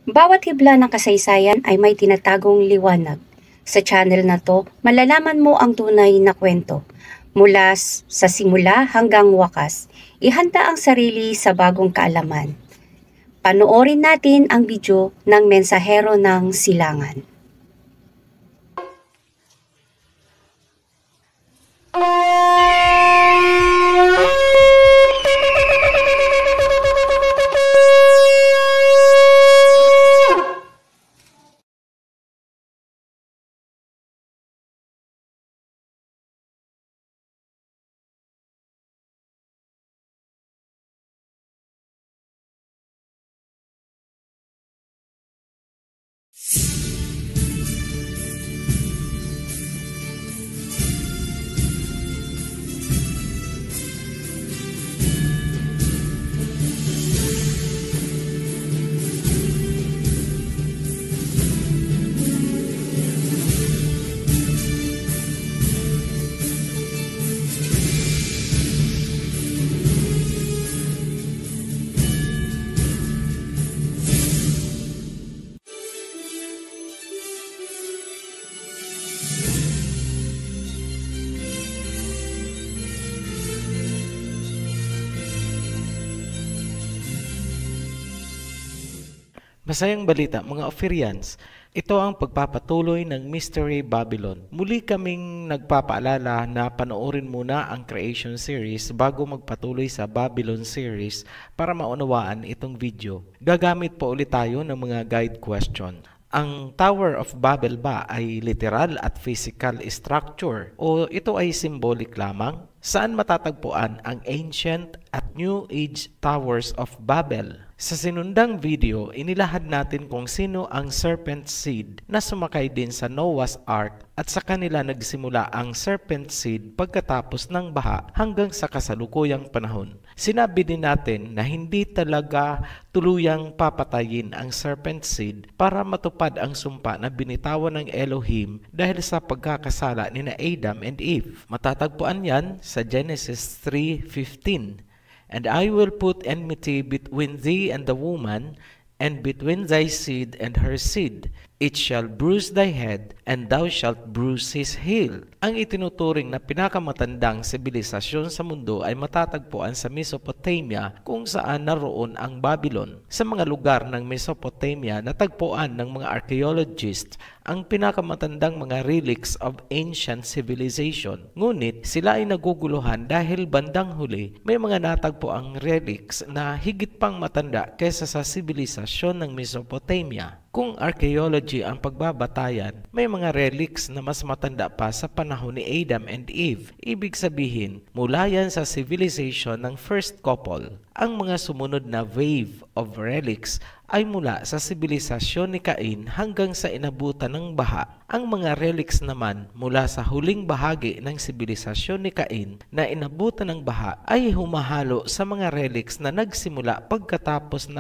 Bawat hibla ng kasaysayan ay may tinatagong liwanag. Sa channel na to, malalaman mo ang tunay na kwento. Mula sa simula hanggang wakas, ihanda ang sarili sa bagong kaalaman. Panoorin natin ang video ng Mensahero ng Silangan. Masayang balita mga Ophirians, ito ang pagpapatuloy ng Mystery Babylon. Muli kaming nagpapaalala na panoorin muna ang Creation series bago magpatuloy sa Babylon series para maunawaan itong video. Gagamit po ulit tayo ng mga guide question. Ang Tower of Babel ba ay literal at physical structure o ito ay symbolic lamang? Saan matatagpuan ang ancient at New Age Towers of Babel? Sa sinundang video, inilahad natin kung sino ang serpent seed na sumakay din sa Noah's Ark at sa kanila nagsimula ang serpent seed pagkatapos ng baha hanggang sa kasalukuyang panahon. Sinabi din natin na hindi talaga tuluyang papatayin ang serpent seed para matupad ang sumpa na binitawan ng Elohim dahil sa pagkakasala ni Adam and Eve. Matatagpuan yan sa Genesis 3:15. And I will put enmity between thee and the woman, and between thy seed and her seed. It shall bruise thy head, and thou shalt bruise his heel. Ang itinuturing na pinakamatandang sibilisasyon sa mundo ay matatagpuan sa Mesopotamia kung saan naroon ang Babylon. Sa mga lugar ng Mesopotamia, natagpuan ng mga archaeologists ang pinakamatandang mga relics of ancient civilization. Ngunit sila ay naguguluhan dahil bandang huli may mga natagpuang relics na higit pang matanda kaysa sa sibilisasyon ng Mesopotamia. Kung archaeology ang pagbabatayan, may mga relics na mas matanda pa sa panahon ni Adam and Eve. Ibig sabihin, mula yan sa civilization ng first couple. Ang mga sumunod na wave of relics ay mula sa sibilisasyon ni Cain hanggang sa inabutan ng baha. Ang mga relics naman mula sa huling bahagi ng sibilisasyon ni Cain na inabutan ng baha ay humahalo sa mga relics na nagsimula pagkatapos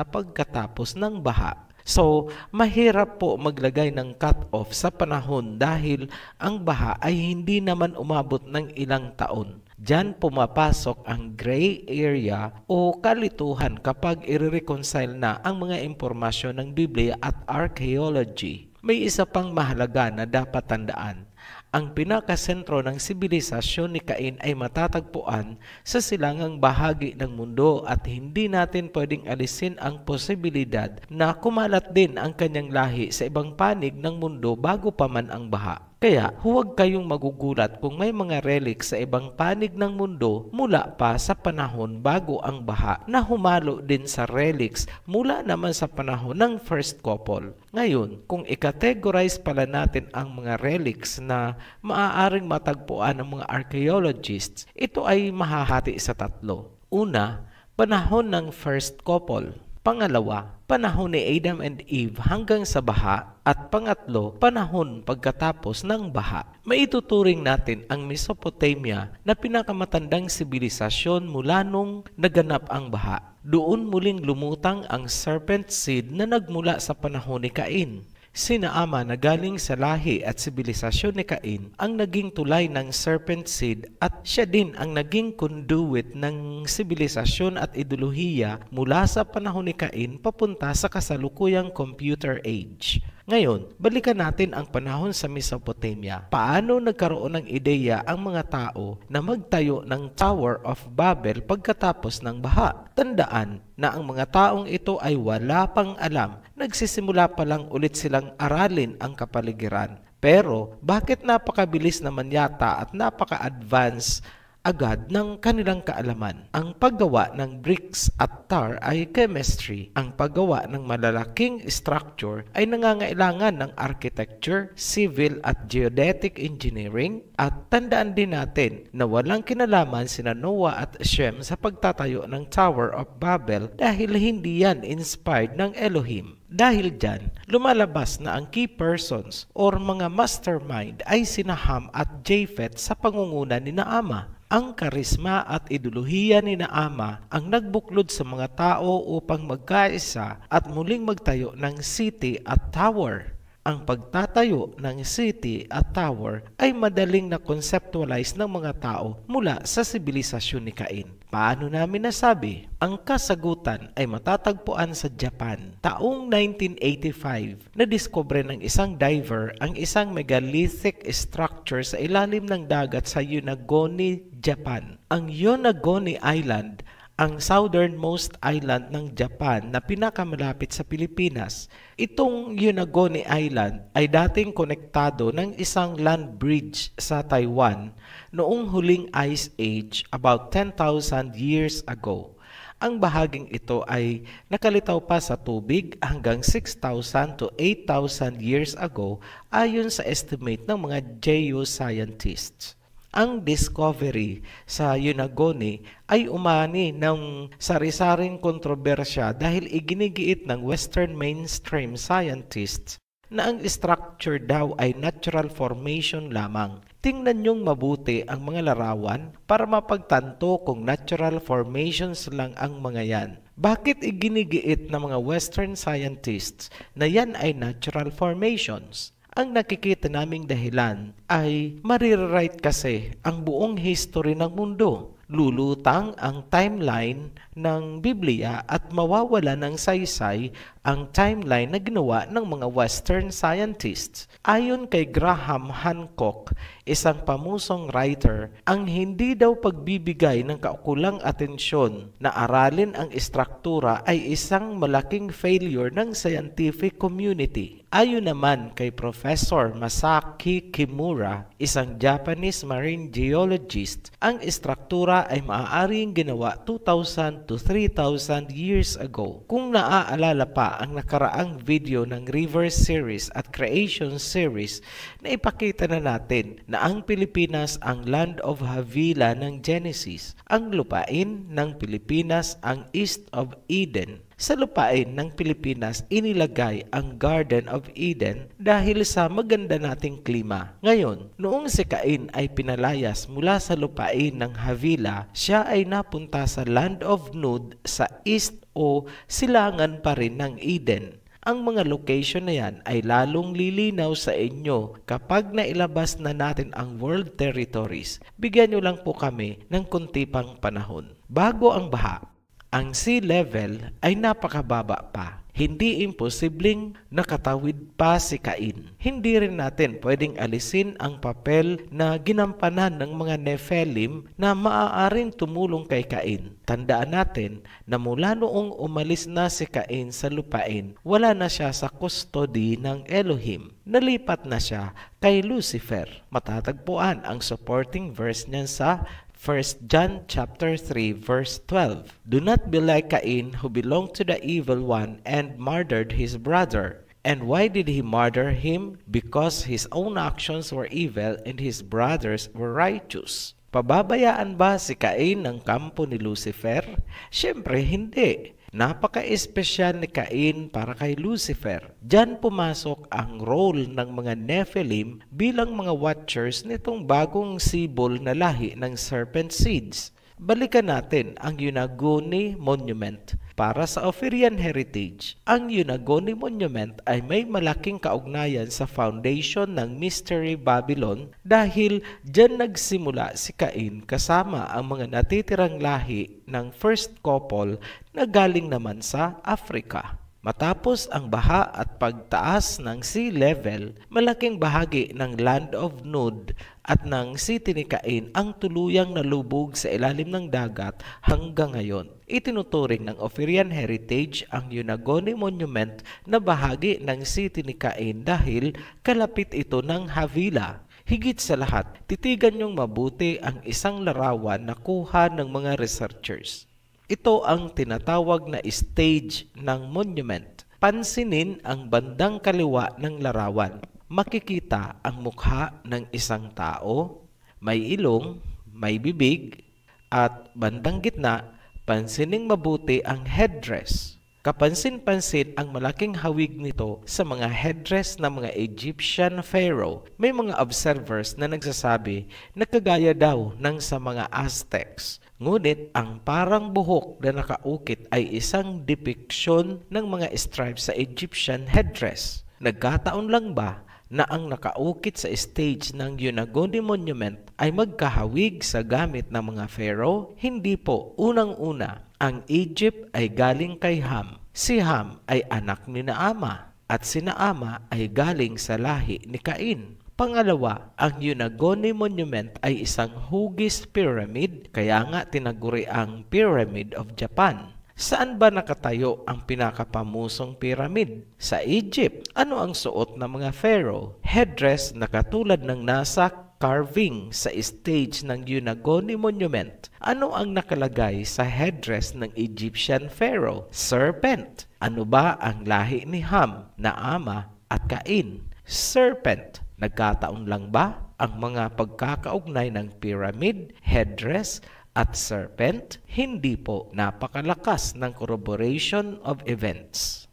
ng baha. So, mahirap po maglagay ng cut-off sa panahon dahil ang baha ay hindi naman umabot ng ilang taon. Diyan pumapasok ang gray area o kalituhan kapag i-reconcile na ang mga impormasyon ng Biblia at archaeology. May isa pang mahalaga na dapat tandaan. Ang pinakasentro ng sibilisasyon ni Cain ay matatagpuan sa silangang bahagi ng mundo at hindi natin pwedeng alisin ang posibilidad na kumalat din ang kanyang lahi sa ibang panig ng mundo bago pa man ang baha. Kaya huwag kayong magugulat kung may mga relics sa ibang panig ng mundo mula pa sa panahon bago ang baha na humalo din sa relics mula naman sa panahon ng first couple. Ngayon, kung i-categorize pala natin ang mga relics na maaaring matagpuan ng mga archaeologists, ito ay mahahati sa tatlo. Una, panahon ng first couple. Pangalawa, panahon ni Adam and Eve hanggang sa baha. At pangatlo, panahon pagkatapos ng baha. Maituturing natin ang Mesopotamia na pinakamatandang sibilisasyon mula nung naganap ang baha. Doon muling lumutang ang serpent seed na nagmula sa panahon ni Cain. Sina Ama na galing sa lahi at sibilisasyon ni Cain ang naging tulay ng serpent seed at siya din ang naging conduit ng sibilisasyon at ideolohiya mula sa panahon ni Cain papunta sa kasalukuyang computer age. Ngayon, balikan natin ang panahon sa Mesopotamia. Paano nagkaroon ng ideya ang mga tao na magtayo ng Tower of Babel pagkatapos ng baha? Tandaan na ang mga taong ito ay wala pang alam. Nagsisimula pa lang ulit silang aralin ang kapaligiran. Pero bakit napakabilis naman yata at napaka-advance agad ng kanilang kaalaman? Ang paggawa ng bricks at tar ay chemistry. Ang paggawa ng malalaking structure ay nangangailangan ng architecture, civil at geodetic engineering. At tandaan din natin na walang kinalaman sina Noah at Shem sa pagtatayo ng Tower of Babel dahil hindi yan inspired ng Elohim. Dahil dyan, lumalabas na ang key persons or mga mastermind ay sina Ham at Japheth sa pangunguna ni Naama. Ang karisma at ideolohiya ni Naama ang nagbuklod sa mga tao upang magkaisa at muling magtayo ng city at tower. Ang pagtatayo ng city at tower ay madaling na-conceptualize ng mga tao mula sa sibilisasyon ni Cain. Paano namin nasabi? Ang kasagutan ay matatagpuan sa Japan. Taong 1985, nadiskubre ng isang diver ang isang megalithic structure sa ilalim ng dagat sa Yonaguni, Japan. Ang Yonaguni Island ang southernmost island ng Japan na pinakamalapit sa Pilipinas. Itong Yonaguni Island ay dating konektado ng isang land bridge sa Taiwan noong huling ice age about 10,000 years ago. Ang bahaging ito ay nakalitaw pa sa tubig hanggang 6,000 to 8,000 years ago ayon sa estimate ng mga geoscientists. Ang discovery sa Yonaguni ay umani ng sari-saring kontrobersya dahil iginigiit ng Western mainstream scientists na ang structure daw ay natural formation lamang. Tingnan niyong mabuti ang mga larawan para mapagtanto kung natural formations lang ang mga yan. Bakit iginigiit ng mga Western scientists na yan ay natural formations? Ang nakikita naming dahilan ay marirewrite kasi ang buong history ng mundo. Lulutang ang timeline ng Biblia at mawawala ng saysay ang timeline na ginawa ng mga Western scientists. Ayon kay Graham Hancock, isang pamusong writer, ang hindi daw pagbibigay ng kaukulang atensyon na aralin ang istruktura ay isang malaking failure ng scientific community. Ayon naman kay Professor Masaki Kimura, isang Japanese marine geologist, ang istruktura ay maaaring ginawa 2,000 to 3,000 years ago. Kung naaalala pa ang nakaraang video ng River Series at Creation Series, na ipakita na natin na ang Pilipinas ang land of Havilah ng Genesis. Ang lupain ng Pilipinas ang East of Eden. Sa lupain ng Pilipinas, inilagay ang Garden of Eden dahil sa maganda nating klima. Ngayon, noong si Cain ay pinalayas mula sa lupain ng Havilah, siya ay napunta sa Land of Nod sa east o silangan pa rin ng Eden. Ang mga location na yan ay lalong lilinaw sa inyo kapag nailabas na natin ang world territories. Bigyan nyo lang po kami ng kunti pang panahon. Bago ang baha, ang sea level ay napakababa pa. Hindi imposibleng nakatawid pa si Cain. Hindi rin natin pwedeng alisin ang papel na ginampanan ng mga Nephilim na maaaring tumulong kay Cain. Tandaan natin na mula noong umalis na si Cain sa lupain, wala na siya sa custody ng Elohim. Nalipat na siya kay Lucifer. Matatagpuan ang supporting verse niyan sa 1 John chapter 3 verse 12. Do not be like Cain, who belonged to the evil one and murdered his brother. And why did he murder him? Because his own actions were evil and his brothers were righteous. Pababayaan ba si Cain ng kampo ni Lucifer? Siyempre hindi. Napaka-espesyal ni Cain para kay Lucifer. Diyan pumasok ang role ng mga Nephilim bilang mga watchers nitong bagong sibol na lahi ng serpent seeds. Balikan natin ang Yunaguni Monument. Para sa Ophirian heritage, ang Yunaguni Monument ay may malaking kaugnayan sa foundation ng Mystery Babylon dahil dyan nagsimula si Cain kasama ang mga natitirang lahi ng first couple na galing naman sa Africa. Matapos ang baha at pagtaas ng sea level, malaking bahagi ng Land of Nod at ng city ni Cain ang tuluyang nalubog sa ilalim ng dagat hanggang ngayon. Itinuturing ng Ophirian heritage ang Yunaguni Monument na bahagi ng city ni Cain dahil kalapit ito ng Havilah. Higit sa lahat, titigan niyong mabuti ang isang larawan na kuha ng mga researchers. Ito ang tinatawag na stage ng monument. Pansinin ang bandang kaliwa ng larawan. Makikita ang mukha ng isang tao, may ilong, may bibig, at bandang gitna, pansining mabuti ang headdress. Kapansin-pansin ang malaking hawig nito sa mga headdress ng mga Egyptian pharaoh. May mga observers na nagsasabi na kagaya daw ng sa mga Aztecs. Ngunit ang parang buhok na nakaukit ay isang depiction ng mga stripes sa Egyptian headdress. Nagkataon lang ba na ang nakaukit sa stage ng Yunaguni Monument ay magkahawig sa gamit ng mga pharaoh? Hindi po. Unang-una, ang Egypt ay galing kay Ham. Si Ham ay anak ni Naama at si Naama ay galing sa lahi ni Cain. Pangalawa, ang Yunaguni Monument ay isang hugis pyramid, kaya nga tinaguri ang Pyramid of Japan. Saan ba nakatayo ang pinakapamusong pyramid? Sa Egypt. Ano ang suot ng mga pharaoh? Headdress na katulad ng nasa carving sa stage ng Yunaguni Monument. Ano ang nakalagay sa headdress ng Egyptian pharaoh? Serpent. Ano ba ang lahi ni Ham, Naama at Cain? Serpent. Nagkataon lang ba ang mga pagkakaugnay ng pyramid, headdress at serpent? Hindi po. Napakalakas ng corroboration of events.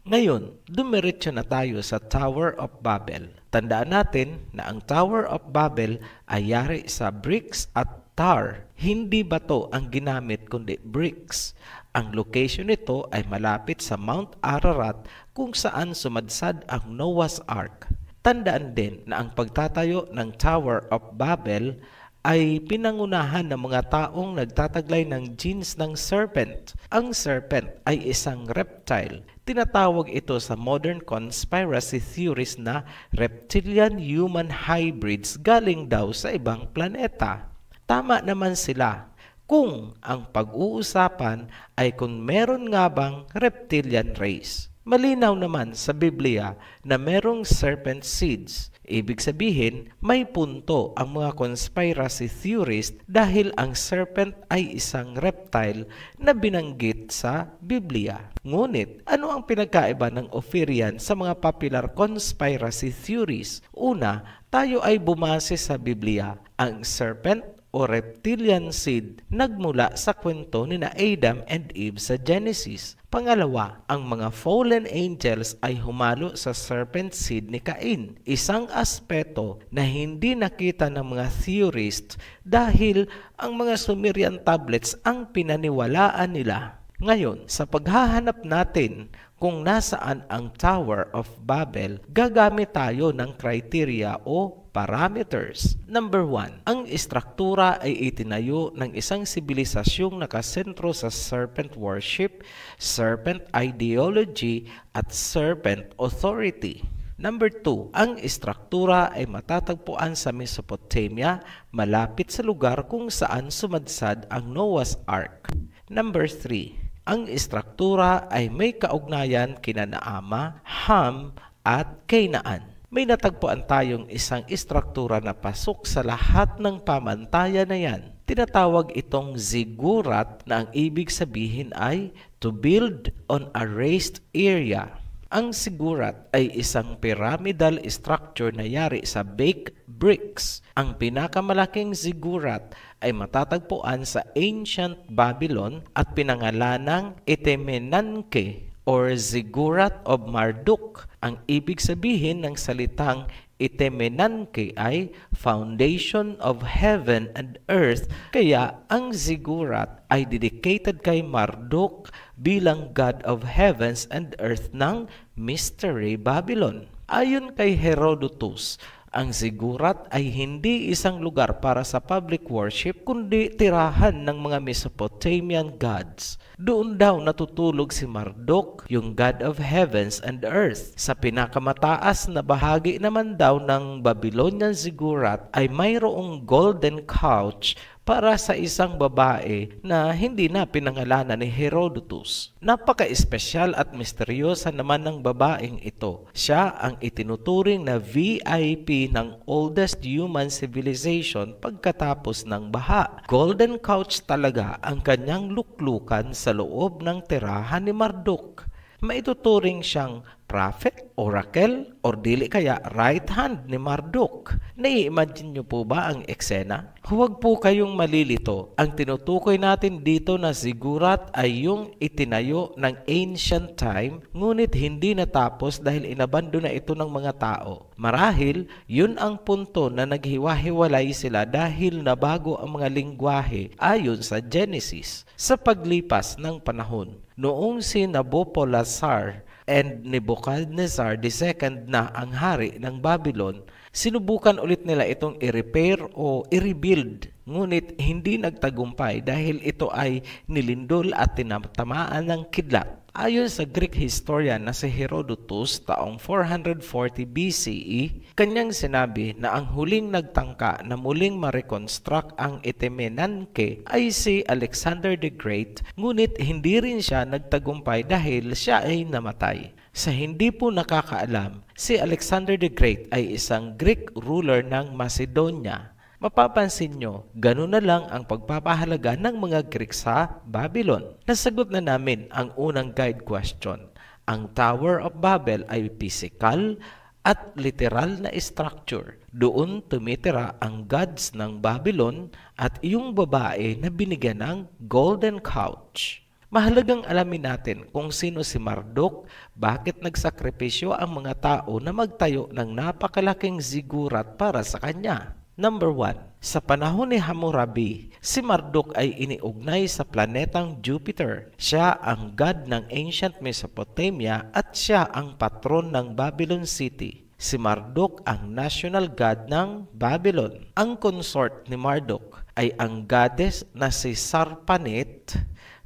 Ngayon, dumiretso na tayo sa Tower of Babel. Tandaan natin na ang Tower of Babel ay yari sa bricks at tar. Hindi bato ang ginamit kundi bricks. Ang location nito ay malapit sa Mount Ararat kung saan sumadsad ang Noah's Ark. Tandaan din na ang pagtatayo ng Tower of Babel ay pinangunahan ng mga taong nagtataglay ng genes ng serpent. Ang serpent ay isang reptile. Tinatawag ito sa modern conspiracy theories na reptilian-human hybrids galing daw sa ibang planeta. Tama naman sila kung ang pag-uusapan ay kung meron nga bang reptilian race. Malinaw naman sa Biblia na merong serpent seeds. Ibig sabihin, may punto ang mga conspiracy theorists dahil ang serpent ay isang reptile na binanggit sa Biblia. Ngunit, ano ang pinagkaiba ng Ophirian sa mga popular conspiracy theories? Una, tayo ay bumase sa Biblia. Ang serpent o reptilian seed nagmula sa kwento ni na Adam and Eve sa Genesis. Pangalawa, ang mga fallen angels ay humalo sa serpent seed ni Cain. Isang aspeto na hindi nakita ng mga theorists dahil ang mga Sumerian tablets ang pinaniwalaan nila. Ngayon, sa paghahanap natin kung nasaan ang Tower of Babel, gagamit tayo ng criteria o parameters. Number 1, ang istruktura ay itinayo ng isang sibilisasyong nakasentro sa serpent worship, serpent ideology, at serpent authority. Number 2, ang istruktura ay matatagpuan sa Mesopotamia, malapit sa lugar kung saan sumadsad ang Noah's Ark. Number 3, ang istruktura ay may kaugnayan kina Naama, Ham, at Canaan. May natagpuan tayong isang istruktura na pasok sa lahat ng pamantayan na yan. Tinatawag itong ziggurat na ang ibig sabihin ay to build on a raised area. Ang ziggurat ay isang pyramidal structure na yari sa baked bricks. Ang pinakamalaking ziggurat ay matatagpuan sa ancient Babylon at pinangalanang Etemenanke or Ziggurat of Marduk. Ang ibig sabihin ng salitang Itemenanke ay foundation of heaven and earth, kaya ang zigurat ay dedicated kay Marduk bilang God of heavens and earth ng Mystery Babylon. Ayon kay Herodotus, ang zigurat ay hindi isang lugar para sa public worship kundi tirahan ng mga Mesopotamian gods. Doon daw natutulog si Marduk, yung God of heavens and earth. Sa pinakamataas na bahagi naman daw ng Babylonian zigurat ay mayroong golden couch para sa isang babae na hindi na pinangalanan ni Herodotus. Napaka-espesyal at misteryosa naman ng babaeng ito. Siya ang itinuturing na VIP ng oldest human civilization pagkatapos ng baha. Golden couch talaga ang kanyang luklukan sa loob ng tirahan ni Marduk. Maituturing siyang prophet, oracle, or dili kaya right hand ni Marduk. Nai-imagine niyo po ba ang eksena? Huwag po kayong malilito. Ang tinutukoy natin dito na zigurat ay yung itinayo ng ancient time, ngunit hindi natapos dahil inabando na ito ng mga tao. Marahil, yun ang punto na naghiwa-hiwalay sila dahil nabago ang mga lingwahe ayon sa Genesis. Sa paglipas ng panahon, noong si Nabopolassar and Nebuchadnezzar II na ang hari ng Babylon, sinubukan ulit nila itong i-repair o i-rebuild. Ngunit hindi nagtagumpay dahil ito ay nilindol at tinatamaan ng kidlat. Ayon sa Greek historian na si Herodotus taong 440 BCE, kanyang sinabi na ang huling nagtangka na muling ma-reconstruct ang Itemenanke ay si Alexander the Great, ngunit hindi rin siya nagtagumpay dahil siya ay namatay. Sa hindi po nakakaalam, si Alexander the Great ay isang Greek ruler ng Macedonia. Mapapansin nyo, ganun na lang ang pagpapahalaga ng mga Greek sa Babylon. Nasagot na namin ang unang guide question. Ang Tower of Babel ay physical at literal na structure. Doon tumitira ang gods ng Babylon at yung babae na binigyan ng golden couch. Mahalagang alamin natin kung sino si Marduk, bakit nagsakripisyo ang mga tao na magtayo ng napakalaking zigurat para sa kanya. Number 1. Sa panahon ni Hammurabi, si Marduk ay iniugnay sa planetang Jupiter. Siya ang god ng ancient Mesopotamia at siya ang patron ng Babylon City. Si Marduk ang national god ng Babylon. Ang consort ni Marduk ay ang goddess na si Sarpanit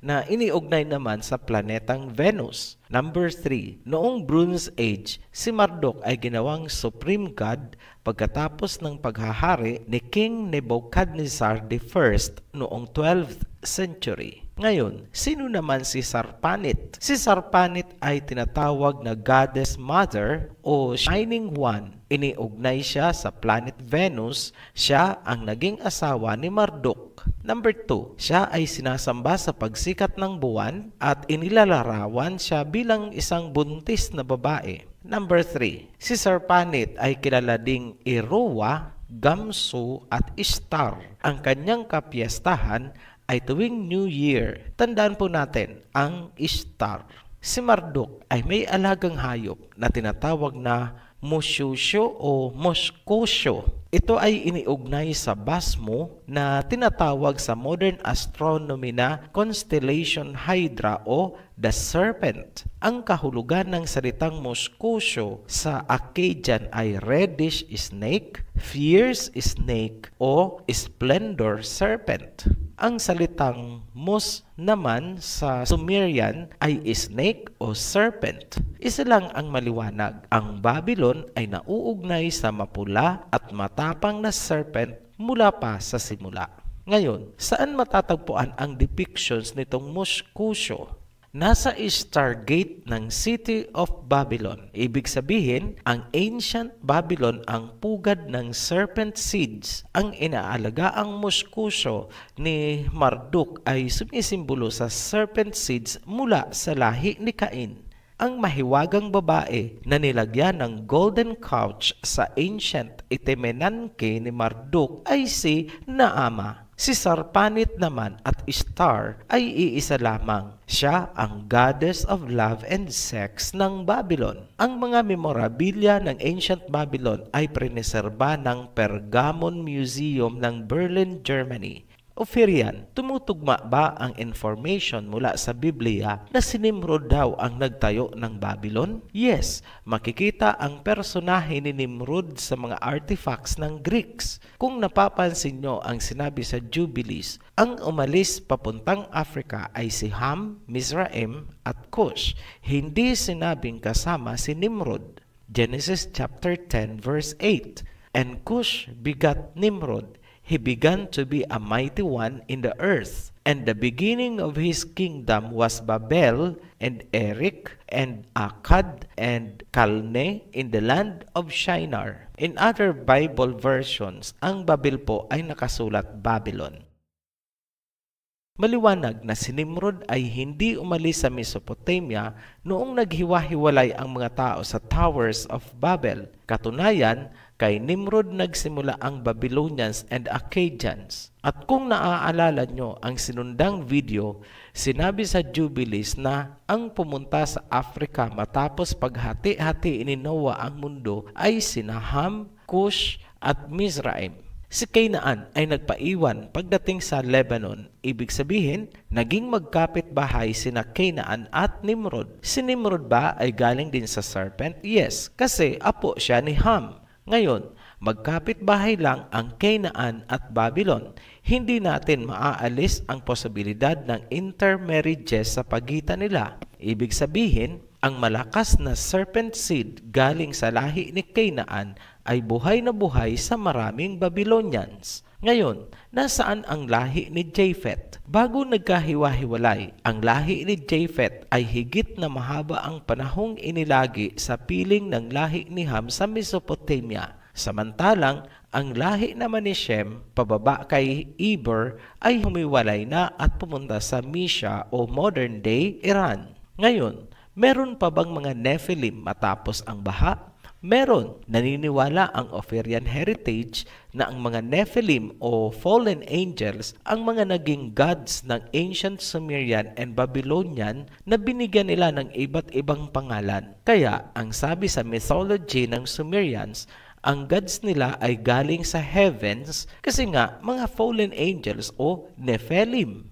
na iniugnay naman sa planetang Venus. Number 3. Noong Bronze Age, si Marduk ay ginawang supreme god pagkatapos ng paghahari ni King Nebuchadnezzar I noong 12th century. Ngayon, sino naman si Sarpanit? Si Sarpanit ay tinatawag na Goddess Mother o Shining One. Iniugnay siya sa planet Venus. Siya ang naging asawa ni Marduk. Number 2, siya ay sinasamba sa pagsikat ng buwan at inilalarawan siya bilang isang buntis na babae. Number 3, si Sarpanit ay kilala ding Iroa, Gamsu at Ishtar. Ang kanyang kapiyastahan ay tuwing New Year. Tandaan po natin ang Ishtar. Si Marduk ay may alagang hayop na tinatawag na Moshusho o Moskosyo. Ito ay iniugnay sa basmo na tinatawag sa modern astronomy na Constellation Hydra o The Serpent. Ang kahulugan ng salitang Moskosyo sa Akkadian ay reddish snake, fierce snake o splendor serpent. Ang salitang Mos naman sa Sumerian ay snake o serpent. Isa lang ang maliwanag. Ang Babylon ay nauugnay sa mapula at matapang na serpent mula pa sa simula. Ngayon, saan matatagpuan ang depictions nitong Moskosyo? Nasa Stargate ng City of Babylon. Ibig sabihin, ang ancient Babylon ang pugad ng serpent seeds. Ang inaalagaang Moskosyo ni Marduk ay sumisimbolo sa serpent seeds mula sa lahi ni Cain. Ang mahiwagang babae na nilagyan ng golden couch sa ancient Itemenanke ni Marduk ay si Naama. Si Sarpanit naman at Ishtar ay iisa lamang. Siya ang goddess of love and sex ng Babylon. Ang mga memorabilia ng Ancient Babylon ay preneserba ng Pergamon Museum ng Berlin, Germany. Ophirian, tumutugma ba ang information mula sa Biblia na si Nimrod daw ang nagtayo ng Babylon? Yes, makikita ang personahe ni Nimrod sa mga artifacts ng Greeks. Kung napapansin nyo ang sinabi sa Jubilees, ang umalis papuntang Africa ay si Ham, Mizraim at Cush. Hindi sinabing kasama si Nimrod. Genesis chapter 10 verse 8. And Cush begat Nimrod. He began to be a mighty one in the earth, and the beginning of his kingdom was Babel, and Erech, and Akkad, and Calne in the land of Shinar. In other Bible versions, ang Babel po ay nakasulat Babylon. Maliwanag na si Nimrod ay hindi umalis sa Mesopotamia noong naghiwa-hiwalay ang mga tao sa Towers of Babel. Katunayan, kay Nimrod nagsimula ang Babylonians and Akkadians. At kung naaalala nyo ang sinundang video, sinabi sa Jubilees na ang pumunta sa Africa matapos paghati-hati ni Noah ang mundo ay sina Ham, Cush at Mizraim. Si Canaan ay nagpaiwan pagdating sa Lebanon. Ibig sabihin, naging magkapit-bahay sina Canaan at Nimrod. Si Nimrod ba ay galing din sa serpent? Yes, kasi apo siya ni Ham. Ngayon, magkapit-bahay lang ang Canaan at Babylon. Hindi natin maaalis ang posibilidad ng intermarriages sa pagitan nila. Ibig sabihin, ang malakas na serpent seed galing sa lahi ni Canaan ay buhay na buhay sa maraming Babylonians. Ngayon, nasaan ang lahi ni Japhet? Bago nagkahiwa-hiwalay, ang lahi ni Japhet ay higit na mahaba ang panahong inilagi sa piling ng lahi ni Ham sa Mesopotamia. Samantalang, ang lahi naman ni Shem, pababa kay Eber, ay humiwalay na at pumunta sa Mesha o modern-day Iran. Ngayon, meron pa bang mga Nephilim matapos ang baha? Meron. Naniniwala ang Ophirian heritage na ang mga Nephilim o fallen angels ang mga naging gods ng ancient Sumerian and Babylonian na binigyan nila ng iba't ibang pangalan. Kaya, ang sabi sa mythology ng Sumerians, ang gods nila ay galing sa heavens kasi nga mga fallen angels o Nephilim.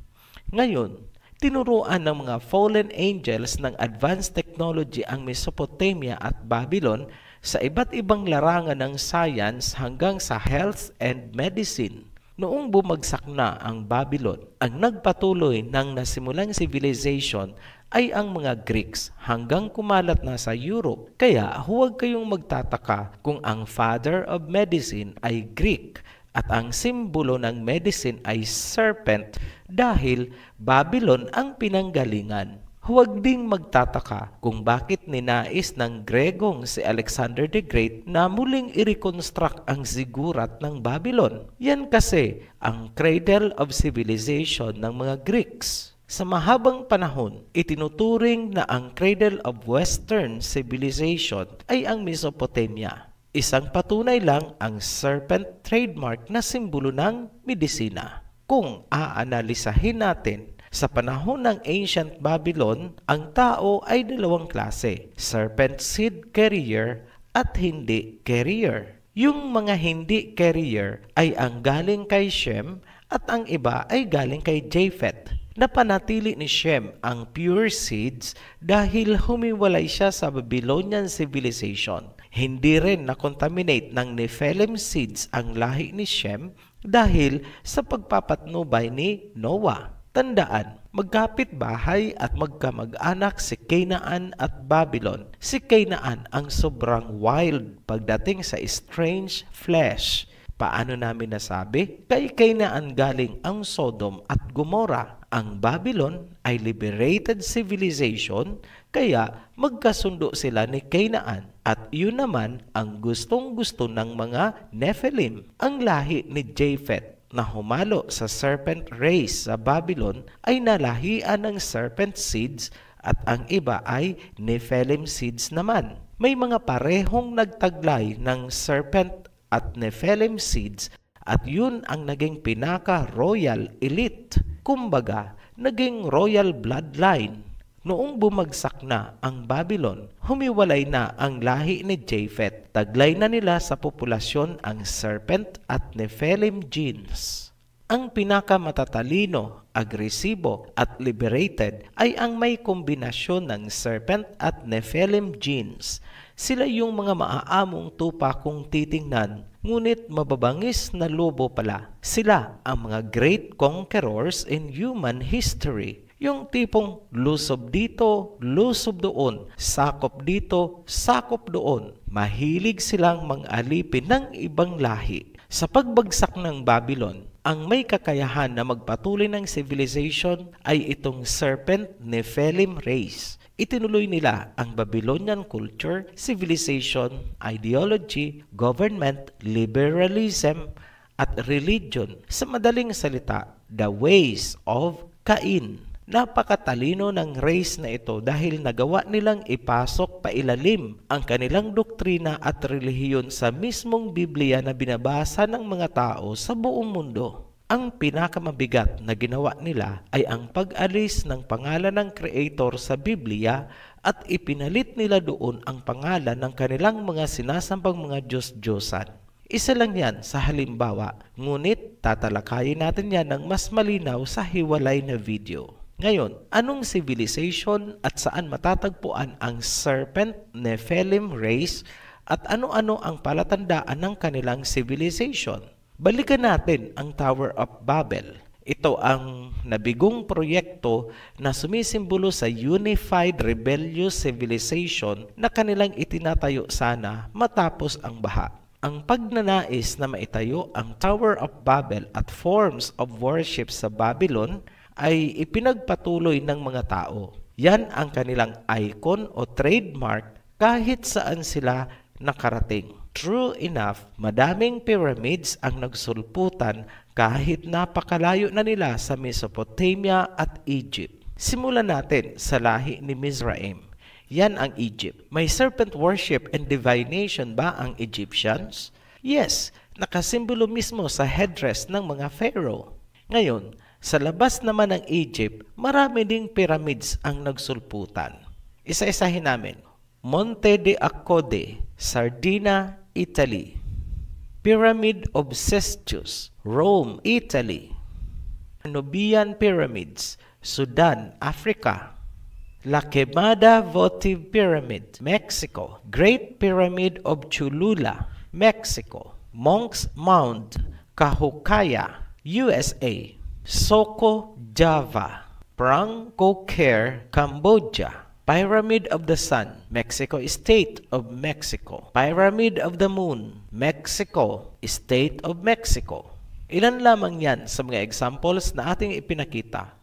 Ngayon, tinuruan ng mga fallen angels ng advanced technology ang Mesopotamia at Babylon sa iba't ibang larangan ng science hanggang sa health and medicine. Noong bumagsak na ang Babylon, ang nagpatuloy ng nasimulang civilization ay ang mga Greeks hanggang kumalat na sa Europe. Kaya huwag kayong magtataka kung ang father of medicine ay Greek at ang simbolo ng medicine ay serpent dahil Babylon ang pinanggalingan. Huwag ding magtataka kung bakit ninais ng Gregong si Alexander the Great na muling i-reconstruct ang zigurat ng Babylon. Yan kasi ang cradle of civilization ng mga Greeks. Sa mahabang panahon, itinuturing na ang cradle of Western civilization ay ang Mesopotamia. Isang patunay lang ang serpent trademark na simbolo ng medisina. Kung aanalisahin natin, sa panahon ng Ancient Babylon, ang tao ay dalawang klase, serpent seed carrier at hindi carrier. Yung mga hindi carrier ay ang galing kay Shem at ang iba ay galing kay Japhet. Napanatili ni Shem ang pure seeds dahil humiwalay siya sa Babylonian civilization. Hindi rin na-contaminate ng Nephilim seeds ang lahi ni Shem dahil sa pagpapatnubay ni Noah. Tandaan, magkapit-bahay at magkamag-anak si Canaan at Babylon. Si Canaan ang sobrang wild pagdating sa strange flesh. Paano namin nasabi? Kay Canaan galing ang Sodom at Gomorrah. Ang Babylon ay liberated civilization, kaya magkasundo sila ni Canaan. At yun naman ang gustong-gusto ng mga Nephilim. Ang lahi ni Japhet na humalo sa serpent race sa Babylon ay nalahian ng serpent seeds at ang iba ay Nephilim seeds naman. May mga parehong nagtaglay ng serpent at Nephilim seeds at yun ang naging pinaka-royal elite. Kumbaga, naging royal bloodline. Noong bumagsak na ang Babylon, humiwalay na ang lahi ni Japheth. Taglay na nila sa populasyon ang serpent at Nephilim genes. Ang pinakamatatalino, agresibo at liberated ay ang may kombinasyon ng serpent at Nephilim genes. Sila yung mga maaamong tupa kung titingnan, ngunit mababangis na lobo pala. Sila ang mga great conquerors in human history. Yung tipong lusob dito, lusob doon, sakop dito, sakop doon. Mahilig silang mang-alipin ng ibang lahi. Sa pagbagsak ng Babylon, ang may kakayahan na magpatuloy ng civilization ay itong serpent Nephilim race. Itinuloy nila ang Babylonian culture, civilization, ideology, government, liberalism, at religion. Sa madaling salita, the ways of Cain. Napakatalino ng race na ito dahil nagawa nilang ipasok pailalim ang kanilang doktrina at relihiyon sa mismong Biblia na binabasa ng mga tao sa buong mundo. Ang pinakamabigat na ginawa nila ay ang pag-alis ng pangalan ng Creator sa Biblia at ipinalit nila doon ang pangalan ng kanilang mga sinasambang mga Diyos-Diyosan. Isa lang yan sa halimbawa, ngunit tatalakayin natin yan ng mas malinaw sa hiwalay na video. Ngayon, anong civilization at saan matatagpuan ang serpent Nephilim race at ano-ano ang palatandaan ng kanilang civilization? Balikan natin ang Tower of Babel. Ito ang nabigong proyekto na sumisimbolo sa unified rebellious civilization na kanilang itinatayo sana matapos ang baha. Ang pagnanais na maitayo ang Tower of Babel at forms of worship sa Babylon ay ipinagpatuloy ng mga tao. Yan ang kanilang icon o trademark kahit saan sila nakarating. True enough, madaming pyramids ang nagsulputan kahit napakalayo na nila sa Mesopotamia at Egypt. Simulan natin sa lahi ni Mizraim. Yan ang Egypt. May serpent worship and divination ba ang Egyptians? Yes, nakasimbolo mismo sa headdress ng mga pharaoh. Ngayon, sa labas naman ng Egypt, marami ding pyramids ang nagsulputan. Isa-isahin namin. Monte de Accode, Sardinia, Italy. Pyramid of Cestius, Rome, Italy. Nubian Pyramids, Sudan, Africa. La Quemada Votive Pyramid, Mexico. Great Pyramid of Cholula, Mexico. Monk's Mound, Cahucaya, USA. Soko, Java. Prang Kokher, Cambodia. Pyramid of the Sun, Mexico, State of Mexico. Pyramid of the Moon, Mexico, State of Mexico. Ilan lamang yan sa mga examples na ating ipinakita.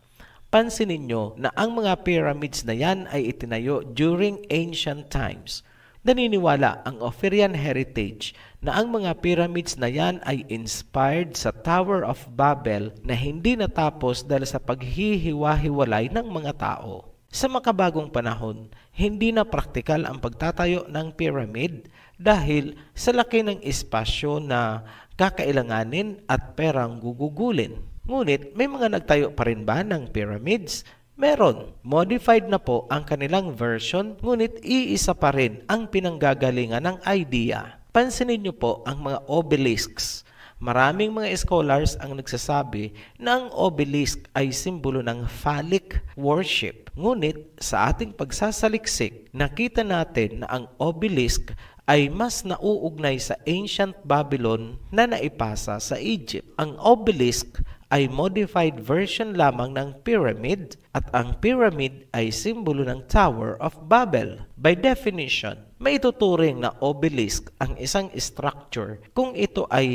Pansinin nyo na ang mga pyramids na yan ay itinayo during ancient times. Naniniwala ang Ophirian heritage na ang mga pyramids na yan ay inspired sa Tower of Babel na hindi natapos dahil sa paghihiwa-hiwalay ng mga tao. Sa makabagong panahon, hindi na praktikal ang pagtatayo ng pyramid dahil sa laki ng espasyo na kakailanganin at perang gugugulin. Ngunit may mga nagtayo pa rin ba ng pyramids? Meron. Modified na po ang kanilang version, ngunit iisa pa rin ang pinanggagalingan ng idea. Pansinin niyo po ang mga obelisks. Maraming mga scholars ang nagsasabi na ang obelisk ay simbolo ng phallic worship. Ngunit sa ating pagsasaliksik, nakita natin na ang obelisk ay mas nauugnay sa ancient Babylon na naipasa sa Egypt. Ang obelisk ay modified version lamang ng pyramid at ang pyramid ay simbolo ng Tower of Babel. By definition, maituturing na obelisk ang isang structure kung ito ay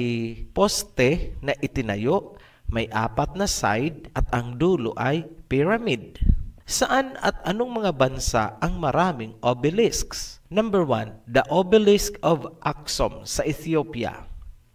poste na itinayo, may apat na side at ang dulo ay pyramid. Saan at anong mga bansa ang maraming obelisks? Number 1, the obelisk of Aksum sa Ethiopia.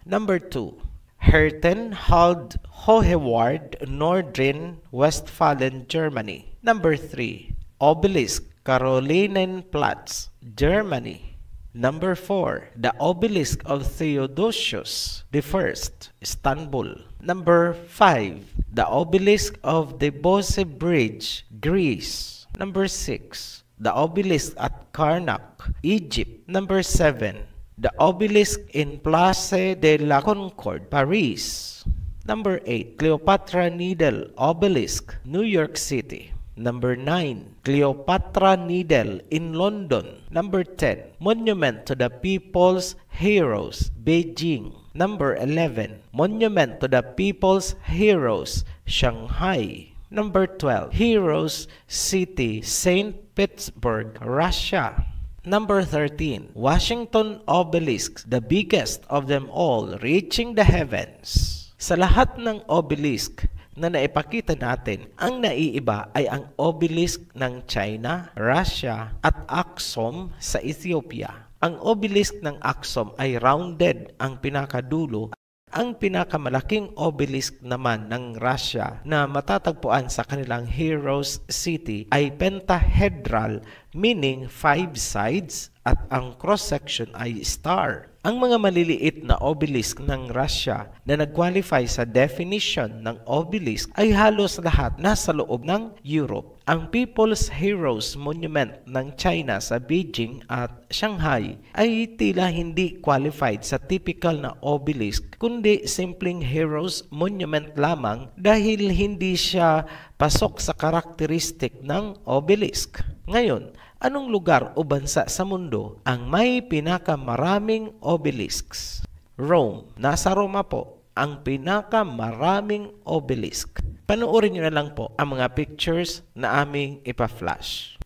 Number 2, Hertenhald Hoheward, Nordrhein Westphalen, Germany. Number 3, Obelisk, Carolinenplatz, Germany. Number 4, the obelisk of Theodosius I, Istanbul. Number 5, the obelisk of the Bose Bridge, Greece. Number 6, the obelisk at Karnak, Egypt. Number 7, the obelisk in Place de la Concorde, Paris. Number 8, Cleopatra Needle Obelisk, New York City. Number 9, Cleopatra Needle in London. Number 10, Monument to the People's Heroes, Beijing. Number 11, Monument to the People's Heroes, Shanghai. Number 12, Heroes City, St. Petersburg, Russia. Number 13, Washington Obelisk, the biggest of them all, reaching the heavens. Sa lahat ng obelisk na naipakita natin, ang naiiba ay ang obelisk ng China, Russia at Aksum sa Ethiopia. Ang obelisk ng Aksum ay rounded ang pinakadulo. Ang pinakamalaking obelisk naman ng Russia na matatagpuan sa kanilang Heroes City ay pentahedral, meaning 5 sides, at ang cross-section ay star. Ang mga maliliit na obelisk ng Russia na nag-qualify sa definition ng obelisk ay halos lahat nasa loob ng Europe. Ang People's Heroes Monument ng China sa Beijing at Shanghai ay tila hindi qualified sa typical na obelisk, kundi simpleng Heroes Monument lamang dahil hindi siya pasok sa karakteristik ng obelisk. Ngayon, anong lugar o bansa sa mundo ang may pinakamaraming obelisks? Rome. Nasa Roma po ang pinakamaraming obelisk. Panoorin nyo na lang po ang mga pictures na aming ipa-flash.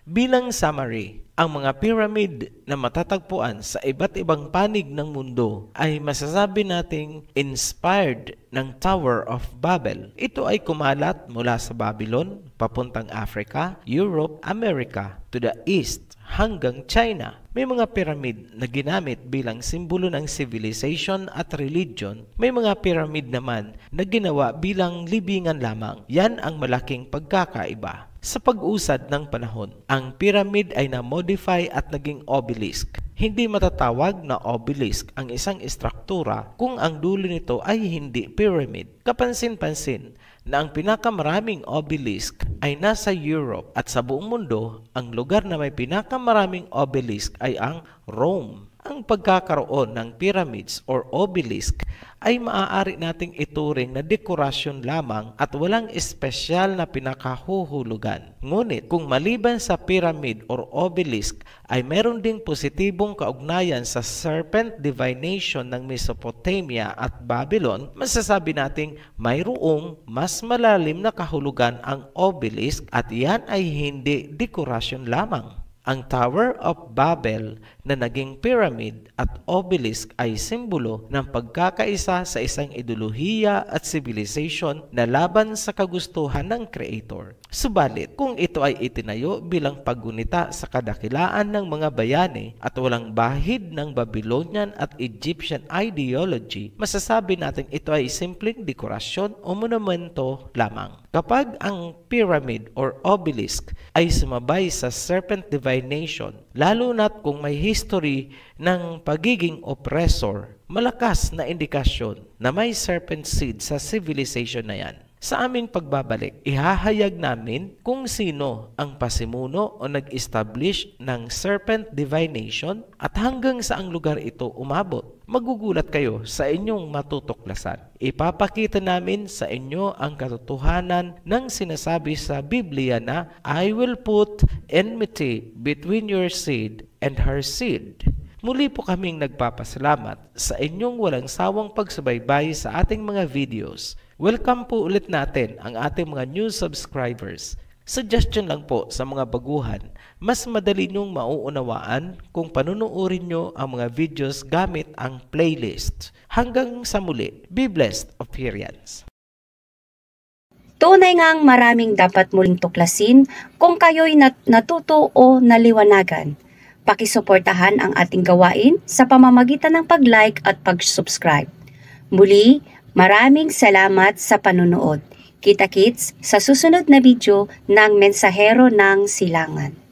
Bilang summary, ang mga pyramid na matatagpuan sa iba't ibang panig ng mundo ay masasabi nating inspired ng Tower of Babel. Ito ay kumalat mula sa Babylon, papuntang Africa, Europe, America, to the east hanggang China. May mga pyramid na ginamit bilang simbolo ng civilization at religion. May mga pyramid naman na ginawa bilang libingan lamang. Yan ang malaking pagkakaiba. Sa pag-usad ng panahon, ang pyramid ay na-modify at naging obelisk. Hindi matatawag na obelisk ang isang istruktura kung ang dulo nito ay hindi pyramid. Kapansin-pansin na ang pinakamaraming obelisk ay nasa Europe at sa buong mundo, ang lugar na may pinakamaraming obelisk ay ang Rome. Ang pagkakaroon ng pyramids or obelisk ay maaari nating ituring na dekorasyon lamang at walang espesyal na pinakahuhulugan. Ngunit kung maliban sa pyramid or obelisk ay meron ding positibong kaugnayan sa serpent divination ng Mesopotamia at Babylon, masasabi nating mayroong mas malalim na kahulugan ang obelisk at yan ay hindi dekorasyon lamang. Ang Tower of Babel na naging pyramid at obelisk ay simbolo ng pagkakaisa sa isang ideolohiya at civilization na laban sa kagustuhan ng Creator. Subalit, kung ito ay itinayo bilang paggunita sa kadakilaan ng mga bayani at walang bahid ng Babylonian at Egyptian ideology, masasabi natin ito ay simpleng dekorasyon o monumento lamang. Kapag ang pyramid or obelisk ay sumabay sa serpent divination, lalo na't kung may history ng pagiging oppressor, malakas na indikasyon na may serpent seed sa civilization na yan. Sa aming pagbabalik, ihahayag namin kung sino ang pasimuno o nag-establish ng serpent divination at hanggang saang lugar ito umabot. Magugulat kayo sa inyong matutuklasan. Ipapakita namin sa inyo ang katotohanan ng sinasabi sa Biblia na I will put enmity between your seed and her seed. Muli po kaming nagpapasalamat sa inyong walang sawang pagsubaybay sa ating mga videos. Welcome po ulit natin ang ating mga new subscribers. Suggestion lang po sa mga baguhan, mas madali nyong mauunawaan kung panunuorin nyo ang mga videos gamit ang playlist. Hanggang sa muli, be blessed, Operians! Tunay ngang maraming dapat muling tuklasin kung kayo'y natuto o naliwanagan. Pakisuportahan ang ating gawain sa pamamagitan ng pag-like at pag-subscribe. Muli, maraming salamat sa panunood. Kita-kits sa susunod na video ng Mensahero ng Silangan.